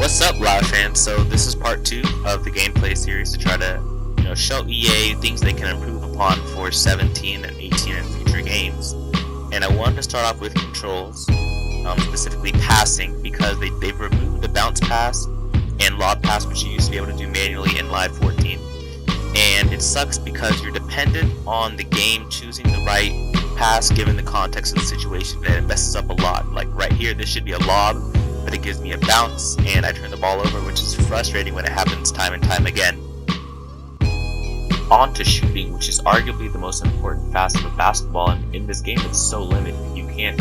What's up, Live fans? So this is part 2 of the gameplay series to try to, show EA things they can improve upon for 17 and 18 and future games. And I wanted to start off with controls, specifically passing, because they've removed the bounce pass and lob pass, which you used to be able to do manually in Live 14. And it sucks because you're dependent on the game choosing the right pass given the context of the situation, and it messes up a lot. Like right here, this should be a lob, but it gives me a bounce and I turn the ball over, which is frustrating when it happens time and time again. On to shooting, which is arguably the most important facet of basketball, and in this game it's so limited. You can't,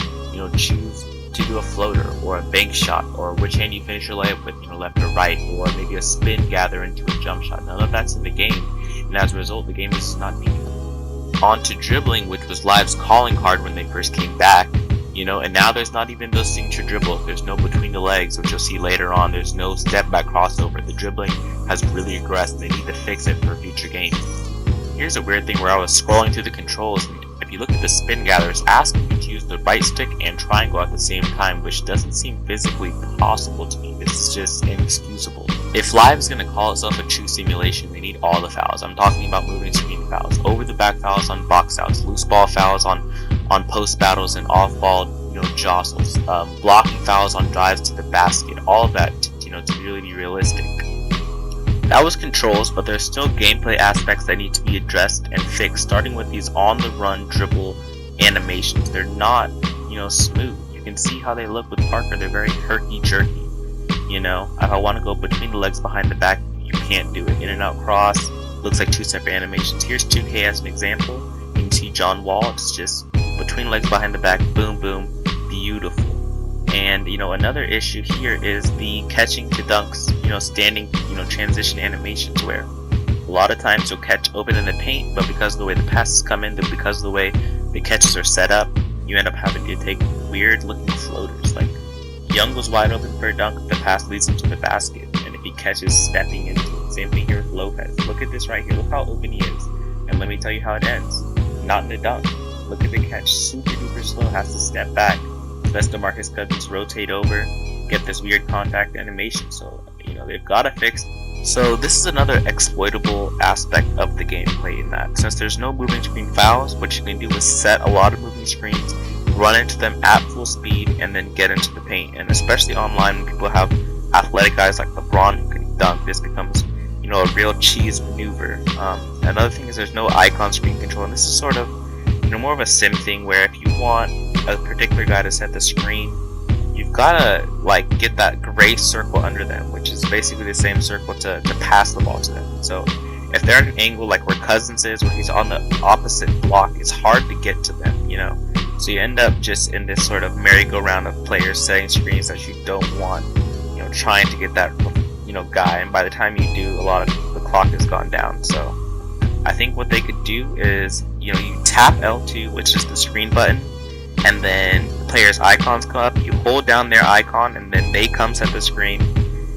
choose to do a floater or a bank shot or which hand you finish your layup with, left or right, or maybe a spin gather into a jump shot. None of that's in the game, and as a result the game is not neat. On to dribbling, which was Live's calling card when they first came back. And now there's not even those signature dribbles. There's no between the legs, which you'll see later on. There's no step back crossover. The dribbling has really regressed. They need to fix it for future games. Here's a weird thing where I was scrolling through the controls, and if you look at the spin gather, it's asking you to use the right stick and triangle at the same time, which doesn't seem physically possible to me. This is just inexcusable. If Live is going to call itself a true simulation, they need all the fouls. I'm talking about moving screen fouls, over the back fouls on box outs, loose ball fouls on post battles and off ball, jostles, blocking fouls on drives to the basket, all of that, to really be realistic. That was controls, but there's still gameplay aspects that need to be addressed and fixed, starting with these on the run dribble animations. They're not, smooth. You can see how they look with Parker. They're very herky-jerky. If I want to go between the legs behind the back, you can't do it. In and out cross looks like two separate animations. Here's 2K as an example. You can see John Wall. It's just between legs behind the back, boom, boom, beautiful. And another issue here is the catching to dunks, standing, transition animations, where a lot of times you'll catch open in the paint, but because of the way the passes come in, because of the way the catches are set up, you end up having to take weird looking floaters. Like Young was wide open for a dunk, the pass leads him to the basket, and if he catches stepping into it. Same thing here with Lopez. Look at this right here. Look how open he is, and let me tell you how it ends. Not in a dunk. Look at the catch, super duper slow, has to step back. Lets DeMarcus Cousins rotate over, get this weird contact animation. So, they've got to fix. So this is another exploitable aspect of the gameplay, in that since there's no moving screen fouls, what you can do is set a lot of moving screens, run into them at full speed, and then get into the paint. And especially online, when people have athletic guys like LeBron who can dunk, this becomes, a real cheese maneuver. Another thing is there's no icon screen control, and this is sort of more of a sim thing, where if you want a particular guy to set the screen, you've gotta get that gray circle under them, which is basically the same circle to pass the ball to them. So if they're at an angle like where Cousins is, where he's on the opposite block, it's hard to get to them, so you end up just in this sort of merry-go-round of players setting screens that you don't want, trying to get that guy, and by the time you do, a lot of the clock has gone down. So I think what they could do is, you tap L2, which is the screen button, and then the player's icons come up, you hold down their icon, and then they come set the screen,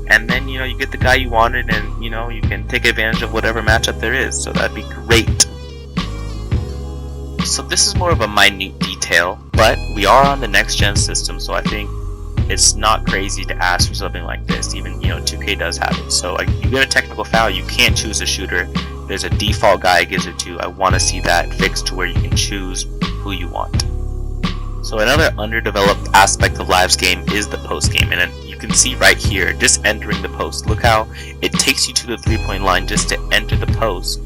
and then, you get the guy you wanted, and, you can take advantage of whatever matchup there is, so that'd be great. So this is more of a minute detail, but we are on the next gen system, so I think it's not crazy to ask for something like this. Even, 2K does have it. So you get a technical foul, you can't choose a shooter. There's a default guy it gives it to. I want to see that fixed to where you can choose who you want. So another underdeveloped aspect of Live's game is the post game, and you can see right here, just entering the post. Look how it takes you to the 3-point line just to enter the post.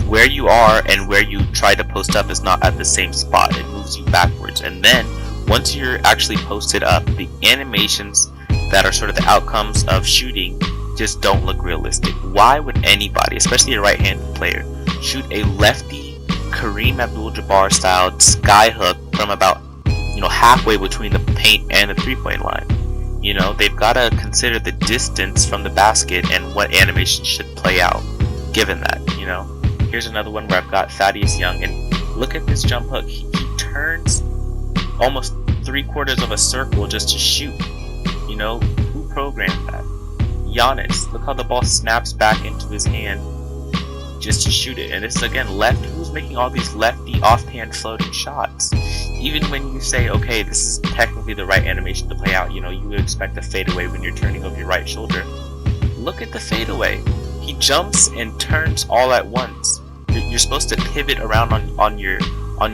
Where you are and where you try to post up is not at the same spot. It moves you backwards, and then once you're actually posted up, the animations that are sort of the outcomes of shooting just don't look realistic. Why would anybody, especially a right-handed player, shoot a lefty Kareem Abdul-Jabbar styled skyhook from about halfway between the paint and the 3-point line? They've got to consider the distance from the basket and what animation should play out given that. Here's another one where I've got Thaddeus Young, and look at this jump hook. He turns almost 3/4 of a circle just to shoot. Who programmed that? Giannis. Look how the ball snaps back into his hand just to shoot it. And this is again left. Who's making all these lefty offhand floating shots. Even when you say, okay, this is technically the right animation to play out, you would expect a fadeaway when you're turning over your right shoulder. Look at the fadeaway. He jumps and turns all at once. You're supposed to pivot around on your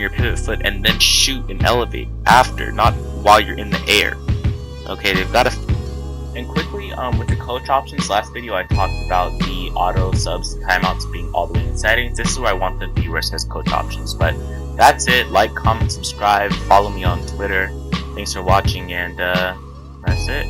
pivot foot and then shoot and elevate after, not while you're in the air. Okay, they've got to. And quickly, with the coach options, last video I talked about the auto subs and timeouts being all the way in settings. This is where I want the viewers as coach options. But that's it. Like, comment, subscribe, follow me on Twitter. Thanks for watching, and that's it.